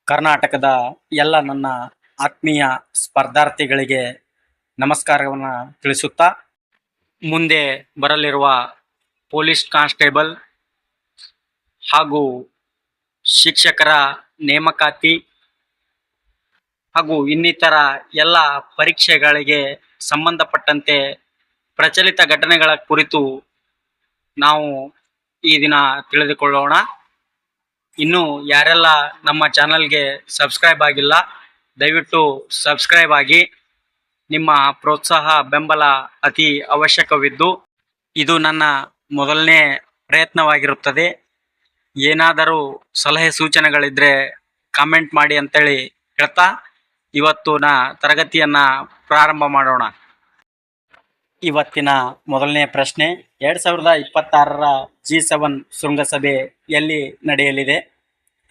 ಕರ್ನಾಟಕದ ಎಲ್ಲ ನನ್ನ ಆತ್ಮೀಯ ಸ್ಪರ್ಧಾರ್ಥಿಗಳಿಗೆ ನಮಸ್ಕಾರವನ್ನು ತಿಳಿಸುತ್ತಾ, ಮುಂದೆ ಬರಲಿರುವ ಪೊಲೀಸ್ ಕಾನ್ಸ್ಟೇಬಲ್ ಹಾಗೂ ಶಿಕ್ಷಕರ ನೇಮಕಾತಿ ಹಾಗೂ ಇನ್ನಿತರ ಎಲ್ಲ ಪರೀಕ್ಷೆಗಳಿಗೆ ಸಂಬಂಧಪಟ್ಟಂತೆ ಪ್ರಚಲಿತ ಘಟನೆಗಳ ಕುರಿತು ನಾವು ಈ ದಿನ ತಿಳಿದುಕೊಳ್ಳೋಣ. ಇನ್ನು ಯಾರೆಲ್ಲ ನಮ್ಮ ಚಾನಲ್ಗೆ ಸಬ್ಸ್ಕ್ರೈಬ್ ಆಗಿಲ್ಲ, ದಯವಿಟ್ಟು ಸಬ್ಸ್ಕ್ರೈಬ್ ಆಗಿ. ನಿಮ್ಮ ಪ್ರೋತ್ಸಾಹ ಬೆಂಬಲ ಅತಿ ಅವಶ್ಯಕವಿದ್ದು, ಇದು ನನ್ನ ಮೊದಲನೇ ಪ್ರಯತ್ನವಾಗಿರುತ್ತದೆ. ಏನಾದರೂ ಸಲಹೆ ಸೂಚನೆಗಳಿದ್ರೆ ಕಾಮೆಂಟ್ ಮಾಡಿ ಅಂತೇಳಿ ಹೇಳ್ತಾ ಇವತ್ತಿನ ತರಗತಿಯನ್ನು ಪ್ರಾರಂಭ ಮಾಡೋಣ. ಇವತ್ತಿನ ಮೊದಲನೇ ಪ್ರಶ್ನೆ, 2026ರ G7 ಶೃಂಗಸಭೆ ಎಲ್ಲಿ ನಡೆಯಲಿದೆ?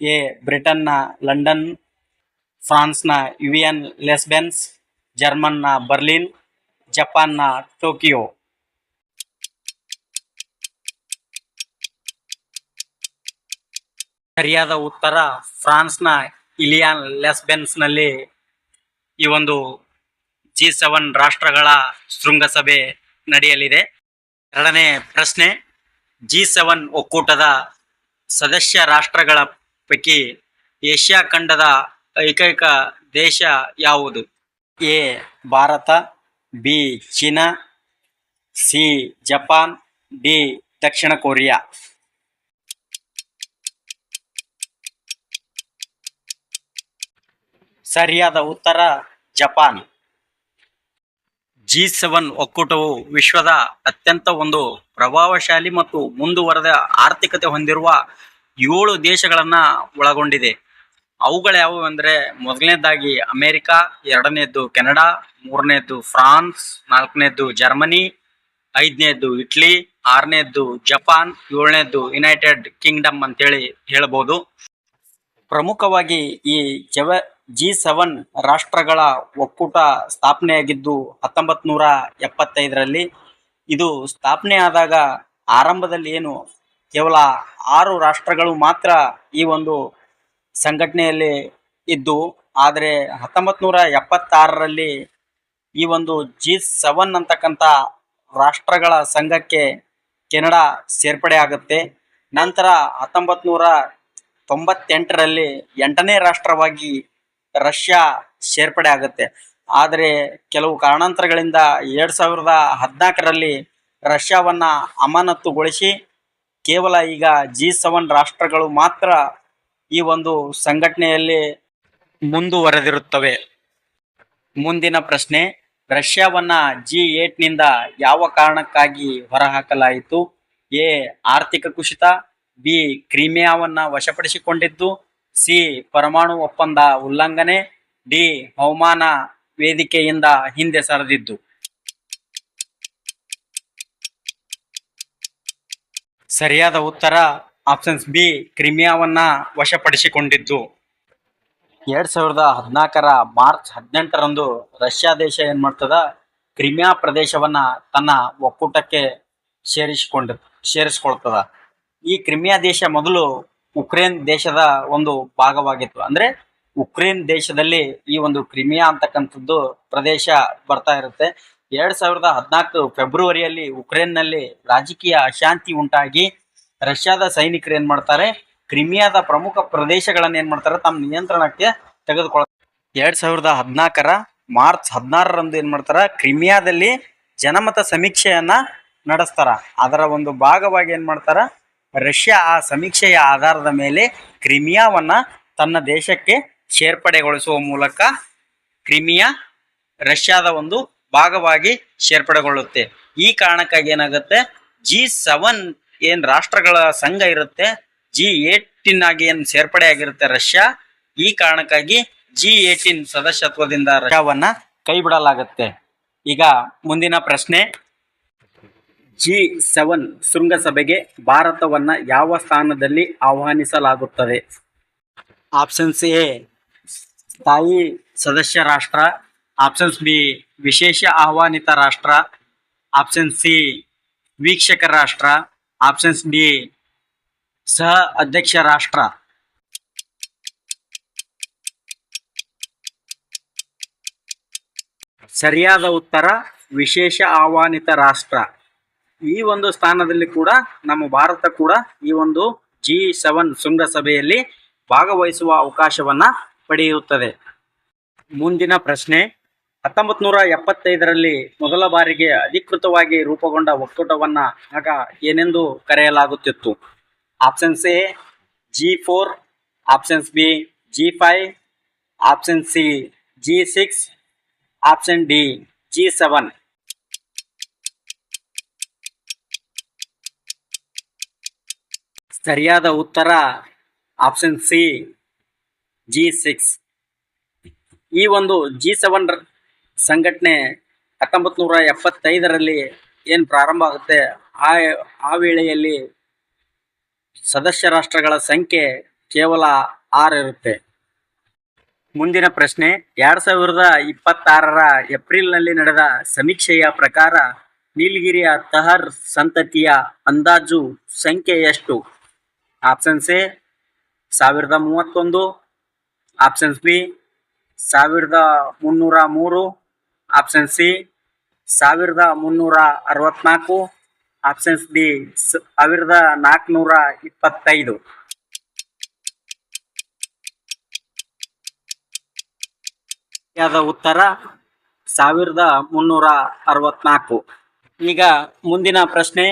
ಎ. ಬ್ರಿಟನ್ನ ಲಂಡನ್, ಫ್ರಾನ್ಸ್ನ ವಿವಿಯನ್ ಲೆಸ್ಬೆನ್ಸ್, ಜರ್ಮನ್ನ ಬರ್ಲಿನ್, ಜಪಾನ್ನ ಟೋಕಿಯೋ. ಸರಿಯಾದ ಉತ್ತರ ಫ್ರಾನ್ಸ್ನ ಇಲಿಯಾನ್ ಲೆಸ್ಬೆನ್ಸ್ನಲ್ಲಿ ಈ ಒಂದು G7 ರಾಷ್ಟ್ರಗಳ ಶೃಂಗಸಭೆ ನಡೆಯಲಿದೆ. ಎರಡನೇ ಪ್ರಶ್ನೆ, G7 ಒಕ್ಕೂಟದ ಸದಸ್ಯ ರಾಷ್ಟ್ರಗಳ ಪೈಕಿ ಏಷ್ಯಾ ಖಂಡದ ಏಕೈಕ ದೇಶ ಯಾವುದು? A. Bharat, B. China, C. Japan, D. Dakshina Korea. ಸರಿಯಾದ ಉತ್ತರ ಜಪಾನ್. G7 ಒಕ್ಕೂಟವು ವಿಶ್ವದ ಅತ್ಯಂತ ಒಂದು ಪ್ರಭಾವಶಾಲಿ ಮತ್ತು ಮುಂದುವರೆದ ಆರ್ಥಿಕತೆ ಹೊಂದಿರುವ 7 ದೇಶಗಳನ್ನು ಒಳಗೊಂಡಿದೆ. ಅವುಗಳ್ಯಾವು ಅಂದರೆ, ಮೊದಲನೇದಾಗಿ ಅಮೆರಿಕ, ಎರಡನೇದ್ದು ಕೆನಡಾ, ಮೂರನೇದ್ದು ಫ್ರಾನ್ಸ್, ನಾಲ್ಕನೇದ್ದು ಜರ್ಮನಿ, ಐದನೇದ್ದು ಇಟ್ಲಿ, ಆರನೇದ್ದು ಜಪಾನ್, ಏಳನೇದ್ದು ಯುನೈಟೆಡ್ ಕಿಂಗ್ಡಮ್ ಅಂತೇಳಿ ಹೇಳ್ಬೋದು. ಪ್ರಮುಖವಾಗಿ ಈ G7 ರಾಷ್ಟ್ರಗಳ ಒಕ್ಕೂಟ ಸ್ಥಾಪನೆಯಾಗಿದ್ದು 1975ರಲ್ಲಿ. ಇದು ಸ್ಥಾಪನೆ ಆದಾಗ ಆರಂಭದಲ್ಲಿ ಕೇವಲ 6 ರಾಷ್ಟ್ರಗಳು ಮಾತ್ರ ಈ ಒಂದು ಸಂಘಟನೆಯಲ್ಲಿ ಇದ್ದು, ಆದರೆ 1976ರಲ್ಲಿ ಈ ಒಂದು G7 ಅಂತಕ್ಕಂಥ ರಾಷ್ಟ್ರಗಳ ಸಂಘಕ್ಕೆ ಕೆನಡಾ ಸೇರ್ಪಡೆ ಆಗುತ್ತೆ. ನಂತರ 1998ರಲ್ಲಿ 8ನೇ ರಾಷ್ಟ್ರವಾಗಿ ರಷ್ಯಾ ಸೇರ್ಪಡೆ ಆಗುತ್ತೆ. ಆದರೆ ಕೆಲವು ಕಾರಣಾಂತರಗಳಿಂದ 2014ರಲ್ಲಿ ರಷ್ಯಾವನ್ನ ಅಮಾನತುಗೊಳಿಸಿ ಕೇವಲ ಈಗ G7 ರಾಷ್ಟ್ರಗಳು ಮಾತ್ರ ಈ ಒಂದು ಸಂಘಟನೆಯಲ್ಲಿ ಮುಂದುವರೆದಿರುತ್ತವೆ. ಮುಂದಿನ ಪ್ರಶ್ನೆ, ರಷ್ಯಾವನ್ನ G8ನಿಂದ ಯಾವ ಕಾರಣಕ್ಕಾಗಿ ಹೊರಹಾಕಲಾಯಿತು? ಎ. ಆರ್ಥಿಕ ಕುಸಿತ, ಬಿ. ಕ್ರಿಮಿಯಾವನ್ನ ವಶಪಡಿಸಿಕೊಂಡಿದ್ದು, ಸಿ. ಪರಮಾಣು ಒಪ್ಪಂದ ಉಲ್ಲಂಘನೆ, ಡಿ. ಹವಾಮಾನ ವೇದಿಕೆಯಿಂದ ಹಿಂದೆ ಸರಿದಿದ್ದು. ಸರಿಯಾದ ಉತ್ತರ ಆಪ್ಷನ್ಸ್ ಬಿ, ಕ್ರಿಮಿಯಾವನ್ನ ವಶಪಡಿಸಿಕೊಂಡಿದ್ದು. 2014ರ ಮಾರ್ಚ್ 18ರಂದು ರಷ್ಯಾ ದೇಶ ಏನ್ ಮಾಡ್ತದ, ಕ್ರಿಮಿಯಾ ಪ್ರದೇಶವನ್ನ ತನ್ನ ಒಕ್ಕೂಟಕ್ಕೆ ಸೇರಿಸ್ಕೊಳ್ತದ. ಈ ಕ್ರಿಮಿಯಾ ದೇಶ ಮೊದಲು ಉಕ್ರೇನ್ ದೇಶದ ಒಂದು ಭಾಗವಾಗಿತ್ತು. ಅಂದ್ರೆ ಉಕ್ರೇನ್ ದೇಶದಲ್ಲಿ ಈ ಒಂದು ಕ್ರಿಮಿಯಾ ಅಂತಕ್ಕಂಥದ್ದು ಪ್ರದೇಶ ಬರ್ತಾ ಇರುತ್ತೆ. 2014 ಫೆಬ್ರವರಿಯಲ್ಲಿ ಉಕ್ರೇನ್ನಲ್ಲಿ ರಾಜಕೀಯ ಅಶಾಂತಿ ಉಂಟಾಗಿ ರಷ್ಯಾದ ಸೈನಿಕರು ಏನ್ ಮಾಡ್ತಾರೆ, ಕ್ರಿಮಿಯಾದ ಪ್ರಮುಖ ಪ್ರದೇಶಗಳನ್ನ ಏನ್ ಮಾಡ್ತಾರೆ, ತಮ್ಮ ನಿಯಂತ್ರಣಕ್ಕೆ ತೆಗೆದುಕೊಳ್ತಾರೆ. 2014ರ ಮಾರ್ಚ್ 16ರಂದು ಏನ್ ಮಾಡ್ತಾರ, ಕ್ರಿಮಿಯಾದಲ್ಲಿ ಜನಮತ ಸಮೀಕ್ಷೆಯನ್ನ ನಡೆಸ್ತಾರ. ಅದರ ಒಂದು ಭಾಗವಾಗಿ ಏನ್ ಮಾಡ್ತಾರ, ರಷ್ಯಾ ಆ ಸಮೀಕ್ಷೆಯ ಆಧಾರದ ಮೇಲೆ ಕ್ರಿಮಿಯಾವನ್ನ ತನ್ನ ದೇಶಕ್ಕೆ ಸೇರ್ಪಡೆಗೊಳಿಸುವ ಮೂಲಕ ಕ್ರಿಮಿಯಾ ರಷ್ಯಾದ ಒಂದು ಭಾಗವಾಗಿ ಸೇರ್ಪಡೆಗೊಳ್ಳುತ್ತೆ. ಈ ಕಾರಣಕ್ಕಾಗಿ ಏನಾಗುತ್ತೆ, G7 ಏನ್ ರಾಷ್ಟ್ರಗಳ ಸಂಘ ಇರುತ್ತೆ, G8 ಆಗಿ ಏನ್ ಸೇರ್ಪಡೆ ಆಗಿರುತ್ತೆ ರಷ್ಯಾ, ಈ ಕಾರಣಕ್ಕಾಗಿ G18 ಸದಸ್ಯತ್ವದಿಂದ ರಷ್ಯಾವನ್ನ ಕೈ ಬಿಡಲಾಗುತ್ತೆ. ಈಗ ಮುಂದಿನ ಪ್ರಶ್ನೆ, G7 ಶೃಂಗಸಭೆಗೆ ಭಾರತವನ್ನ ಯಾವ ಸ್ಥಾನದಲ್ಲಿ ಆಹ್ವಾನಿಸಲಾಗುತ್ತದೆ? ಆಪ್ಷನ್ಸ್ ಎ, ಸ್ಥಾಯಿ ಸದಸ್ಯ ರಾಷ್ಟ್ರ, ಆಪ್ಷನ್ಸ್ ಬಿ, ವಿಶೇಷ ಆಹ್ವಾನಿತ ರಾಷ್ಟ್ರ, ಆಪ್ಷನ್ ಸಿ, ವೀಕ್ಷಕ ರಾಷ್ಟ್ರ, ಆಪ್ಷನ್ಸ್ ಡಿ, ಸಹ ಅಧ್ಯಕ್ಷ ರಾಷ್ಟ್ರ. ಸರಿಯಾದ ಉತ್ತರ ವಿಶೇಷ ಆಹ್ವಾನಿತ ರಾಷ್ಟ್ರ. ಈ ಒಂದು ಸ್ಥಾನದಲ್ಲಿ ಕೂಡ ನಮ್ಮ ಭಾರತ ಕೂಡ ಈ ಒಂದು G7 ಶೃಂಗಸಭೆಯಲ್ಲಿ ಭಾಗವಹಿಸುವ ಅವಕಾಶವನ್ನ ಪಡೆಯುತ್ತದೆ. ಮುಂದಿನ ಪ್ರಶ್ನೆ, 1975ರಲ್ಲಿ ಮೊದಲ ಬಾರಿಗೆ ಅಧಿಕೃತವಾಗಿ ರೂಪುಗೊಂಡ ಒಕ್ಕೂಟವನ್ನ ಆಗ ಏನೆಂದು ಕರೆಯಲಾಗುತ್ತಿತ್ತು? Options A G4, options B G5, option C G6, option D G7. ಸರಿಯಾದ ಉತ್ತರ ಆಪ್ಷನ್ ಸಿ G6. ಈ ಒಂದು G7 ಸಂಘಟನೆ 1975ರಲ್ಲಿ ಏನು ಪ್ರಾರಂಭ ಆಗುತ್ತೆ, ಆ ವೇಳೆಯಲ್ಲಿ ಸದಸ್ಯ ರಾಷ್ಟ್ರಗಳ ಸಂಖ್ಯೆ ಕೇವಲ 6 ಇರುತ್ತೆ. ಮುಂದಿನ ಪ್ರಶ್ನೆ, 2026ರ ಏಪ್ರಿಲ್ನಲ್ಲಿ ನಡೆದ ಸಮೀಕ್ಷೆಯ ಪ್ರಕಾರ ನೀಲಗಿರಿಯ ತಹರ್ ಸಂತತಿಯ ಅಂದಾಜು ಸಂಖ್ಯೆ ಎಷ್ಟು? Options A 1031, options B 1303, option C 1364, options D 1425. ಸರಿಯಾದ ಉತ್ತರ 1364. ಈಗ ಮುಂದಿನ ಪ್ರಶ್ನೆ,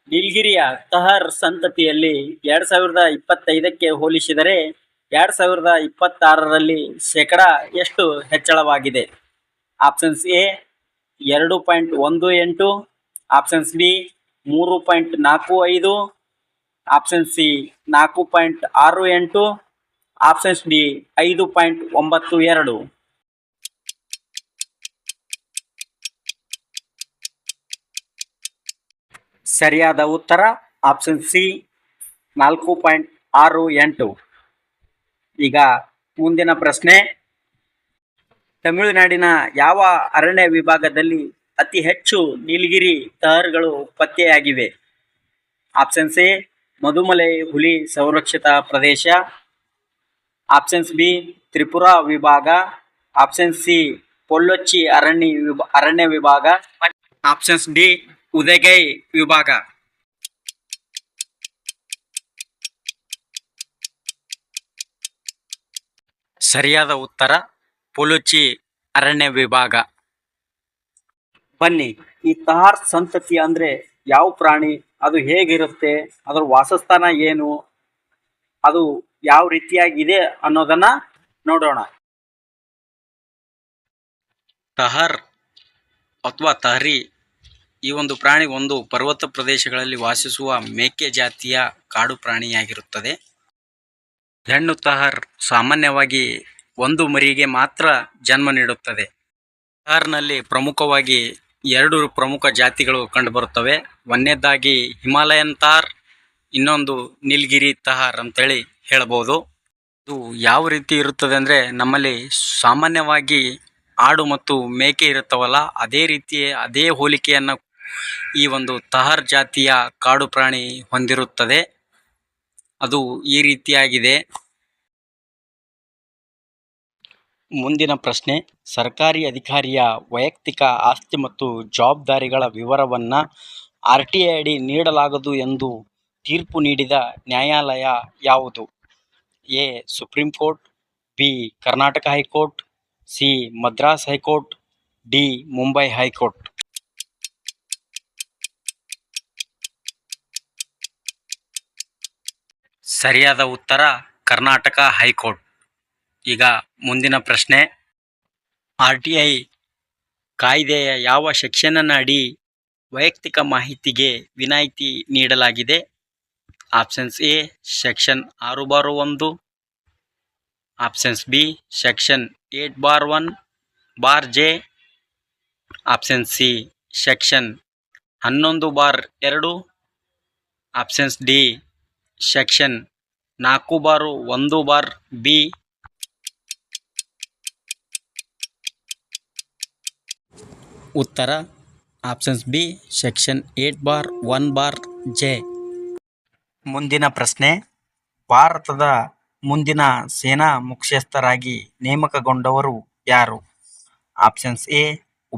ನೀಲಗಿರಿಯ ತಹರ್ ಸಂತತಿಯಲ್ಲಿ 2025ಕ್ಕೆ ಹೋಲಿಸಿದರೆ 2026ರಲ್ಲಿ ಶೇಕಡ ಎಷ್ಟು ಹೆಚ್ಚಳವಾಗಿದೆ? Options A 2.18, options B 3.45, option C 4.68, options D 5.92. ಸರಿಯಾದ ಉತ್ತರ ಆಪ್ಷನ್ ಸಿ 4.68. ಈಗ ಮುಂದಿನ ಪ್ರಶ್ನೆ, ತಮಿಳುನಾಡಿನ ಯಾವ ಅರಣ್ಯ ವಿಭಾಗದಲ್ಲಿ ಅತಿ ಹೆಚ್ಚು ನೀಲಗಿರಿ ತಹರ್ಗಳು ಪತ್ತೆಯಾಗಿವೆ? ಆಪ್ಷನ್ಸ್ ಎ ಮಧುಮಲೈ ಹುಲಿ ಸಂರಕ್ಷಿತ ಪ್ರದೇಶ, ಆಪ್ಷನ್ಸ್ ಬಿ ತ್ರಿಪುರಾ ವಿಭಾಗ, ಆಪ್ಷನ್ ಸಿ ಪೊಲ್ಲೊಚ್ಚಿ ಅರಣ್ಯ ವಿಭಾಗ, ಆಪ್ಷನ್ಸ್ ಡಿ ಉದಗೈ ವಿಭಾಗ. ಸರಿಯಾದ ಉತ್ತರ ಪೊಲ್ಲೊಚ್ಚಿ ಅರಣ್ಯ ವಿಭಾಗ. ಬನ್ನಿ, ಈ ತಹಾರ್ ಸಂತತಿ ಅಂದ್ರೆ ಯಾವ ಪ್ರಾಣಿ, ಅದು ಹೇಗಿರುತ್ತೆ, ಅದರ ವಾಸಸ್ಥಾನ ಏನು, ಅದು ಯಾವ ರೀತಿಯಾಗಿದೆ ಅನ್ನೋದನ್ನ ನೋಡೋಣ. ತಹರ್ ಅಥವಾ ತಹರಿ ಈ ಒಂದು ಪ್ರಾಣಿ ಒಂದು ಪರ್ವತ ಪ್ರದೇಶಗಳಲ್ಲಿ ವಾಸಿಸುವ ಮೇಕೆ ಜಾತಿಯ ಕಾಡು ಪ್ರಾಣಿಯಾಗಿರುತ್ತದೆ. ಹೆಣ್ಣು ತಹರ್ ಸಾಮಾನ್ಯವಾಗಿ ಒಂದು ಮರಿಗೆ ಮಾತ್ರ ಜನ್ಮ ನೀಡುತ್ತದೆ. ತಹರ್ನಲ್ಲಿ ಪ್ರಮುಖವಾಗಿ 2 ಪ್ರಮುಖ ಜಾತಿಗಳು ಕಂಡುಬರುತ್ತವೆ. ಒಂದನೇದಾಗಿ ಹಿಮಾಲಯನ್ ತಹರ್, ಇನ್ನೊಂದು ನೀಲಗಿರಿ ತಹರ್ ಅಂತೇಳಿ ಹೇಳ್ಬೋದು. ಇದು ಯಾವ ರೀತಿ ಇರುತ್ತದೆ ಅಂದರೆ, ನಮ್ಮಲ್ಲಿ ಸಾಮಾನ್ಯವಾಗಿ ಆಡು ಮತ್ತು ಮೇಕೆ ಇರುತ್ತವಲ್ಲ, ಅದೇ ಹೋಲಿಕೆಯನ್ನು ಈ ಒಂದು ತಹರ್ ಜಾತಿಯ ಕಾಡು ಪ್ರಾಣಿ ಹೊಂದಿರುತ್ತದೆ. ಅದು ಈ ರೀತಿಯಾಗಿದೆ. ಮುಂದಿನ ಪ್ರಶ್ನೆ, ಸರ್ಕಾರಿ ಅಧಿಕಾರಿಯ ವೈಯಕ್ತಿಕ ಆಸ್ತಿ ಮತ್ತು ಜವಾಬ್ದಾರಿಗಳ ವಿವರವನ್ನು RTI ಅಡಿ ನೀಡಲಾಗದು ಎಂದು ತೀರ್ಪು ನೀಡಿದ ನ್ಯಾಯಾಲಯ ಯಾವುದು? A supreme court, B Karnataka high court, C Madras high court, D Mumbai high court. ಸರಿಯಾದ ಉತ್ತರ ಕರ್ನಾಟಕ ಹೈಕೋರ್ಟ್. ಈಗ ಮುಂದಿನ ಪ್ರಶ್ನೆ, RTI ಕಾಯ್ದೆಯ ಯಾವ ಸೆಕ್ಷನ್ನ ಅಡಿ ವೈಯಕ್ತಿಕ ಮಾಹಿತಿಗೆ ವಿನಾಯಿತಿ ನೀಡಲಾಗಿದೆ? Options A section 6(1), options B section 8(1)(ಜೆ), option C section 11(2), options D section 4(1)(ಬಿ. ಉತ್ತರ ಆಪ್ಷನ್ಸ್ ಬಿ ಸೆಕ್ಷನ್ 8(1)(ಜೆ. ಮುಂದಿನ ಪ್ರಶ್ನೆ, ಭಾರತದ ಮುಂದಿನ ಸೇನಾ ಮುಖ್ಯಸ್ಥರಾಗಿ ನೇಮಕಗೊಂಡವರು ಯಾರು? Options A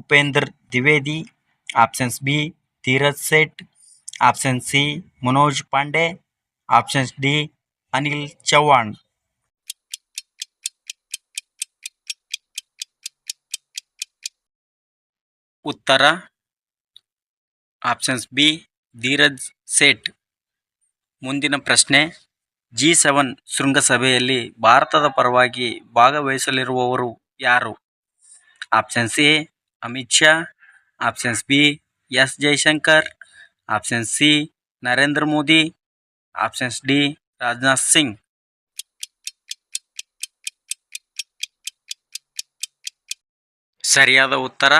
Upendra Dwivedi, options B Dhiraj Seth, option C Manoj Pande, options D Anil Chauhan. ಉತ್ತರ ಆಪ್ಷನ್ಸ್ ಬಿ ಧೀರಜ್ ಸೇಠ್. ಮುಂದಿನ ಪ್ರಶ್ನೆ, G7 ಶೃಂಗಸಭೆಯಲ್ಲಿ ಭಾರತದ ಪರವಾಗಿ ಭಾಗವಹಿಸಲಿರುವವರು ಯಾರು? Options A Amit Shah, options B S Jaishankar, option C Narendra Modi, options D Rajnath Singh. ಸರಿಯಾದ ಉತ್ತರ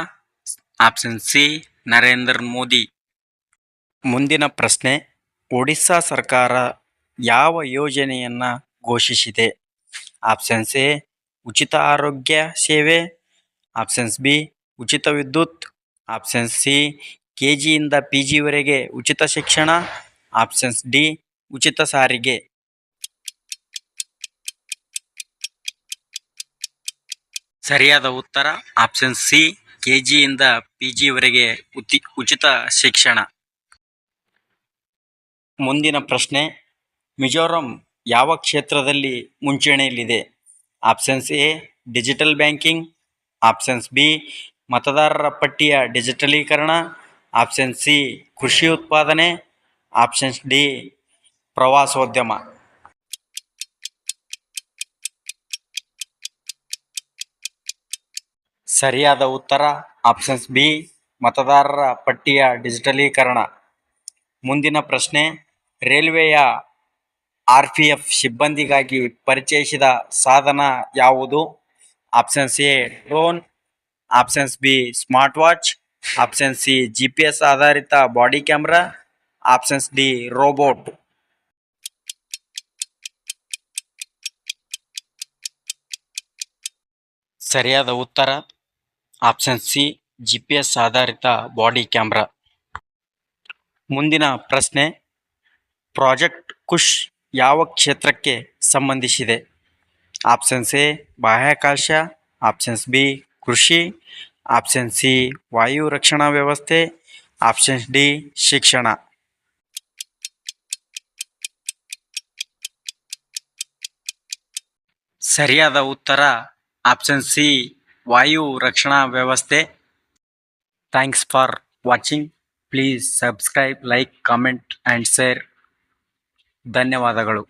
ಆಪ್ಷನ್ ಸಿ ನರೇಂದ್ರ ಮೋದಿ. ಮುಂದಿನ ಪ್ರಶ್ನೆ, ಒಡಿಶಾ ಸರ್ಕಾರ ಯಾವ ಯೋಜನೆಯನ್ನು ಘೋಷಿಸಿದೆ? ಆಪ್ಷನ್ಸ್ ಎ ಉಚಿತ ಆರೋಗ್ಯ ಸೇವೆ, ಆಪ್ಷನ್ಸ್ ಬಿ ಉಚಿತ ವಿದ್ಯುತ್, ಆಪ್ಷನ್ಸ್ ಸಿ KGಯಿಂದ PGವರೆಗೆ ಉಚಿತ ಶಿಕ್ಷಣ, ಆಪ್ಷನ್ಸ್ ಡಿ ಉಚಿತ ಸಾರಿಗೆ. ಸರಿಯಾದ ಉತ್ತರ ಆಪ್ಷನ್ ಸಿ KGಯಿಂದ PGವರೆಗೆ ಉಚಿತ ಶಿಕ್ಷಣ. ಮುಂದಿನ ಪ್ರಶ್ನೆ, ಮಿಜೋರಾಂ ಯಾವ ಕ್ಷೇತ್ರದಲ್ಲಿ ಮುಂಚೂಣಿಯಲ್ಲಿದೆ? Options A digital banking, options B ಮತದಾರರ ಪಟ್ಟಿಯ ಡಿಜಿಟಲೀಕರಣ, ಆಪ್ಷನ್ ಸಿ ಕೃಷಿ ಉತ್ಪಾದನೆ, ಆಪ್ಷನ್ಸ್ ಡಿ ಪ್ರವಾಸೋದ್ಯಮ. ಸರಿಯಾದ ಉತ್ತರ ಆಪ್ಷನ್ಸ್ ಬಿ ಮತದಾರರ ಪಟ್ಟಿಯ ಡಿಜಿಟಲೀಕರಣ. ಮುಂದಿನ ಪ್ರಶ್ನೆ, ರೈಲ್ವೆಯ RPF ಸಿಬ್ಬಂದಿಗಾಗಿ ಪರಿಚಯಿಸಿದ ಸಾಧನ ಯಾವುದು? Options A drone, options B smart watch, option C GPS ಆಧಾರಿತ body camera, options D robot. ಸರಿಯಾದ ಉತ್ತರ ಆಪ್ಷನ್ ಸಿ GPS ಆಧಾರಿತ ಬಾಡಿ ಕ್ಯಾಮ್ರಾ. ಮುಂದಿನ ಪ್ರಶ್ನೆ, ಪ್ರಾಜೆಕ್ಟ್ ಕುಶ್ ಯಾವ ಕ್ಷೇತ್ರಕ್ಕೆ ಸಂಬಂಧಿಸಿದೆ? ಆಪ್ಷನ್ಸ್ ಎ ಬಾಹ್ಯಾಕಾಶ, ಆಪ್ಷನ್ಸ್ ಬಿ ಕೃಷಿ, ಆಪ್ಷನ್ ಸಿ ವಾಯು ರಕ್ಷಣಾ ವ್ಯವಸ್ಥೆ, ಆಪ್ಷನ್ಸ್ ಡಿ ಶಿಕ್ಷಣ. ಸರಿಯಾದ ಉತ್ತರ ಆಪ್ಷನ್ ಸಿ ವಾಯು ರಕ್ಷಣಾ ವ್ಯವಸ್ಥೆ. Thanks for watching. Please subscribe, like, comment and share. ಧನ್ಯವಾದಗಳು.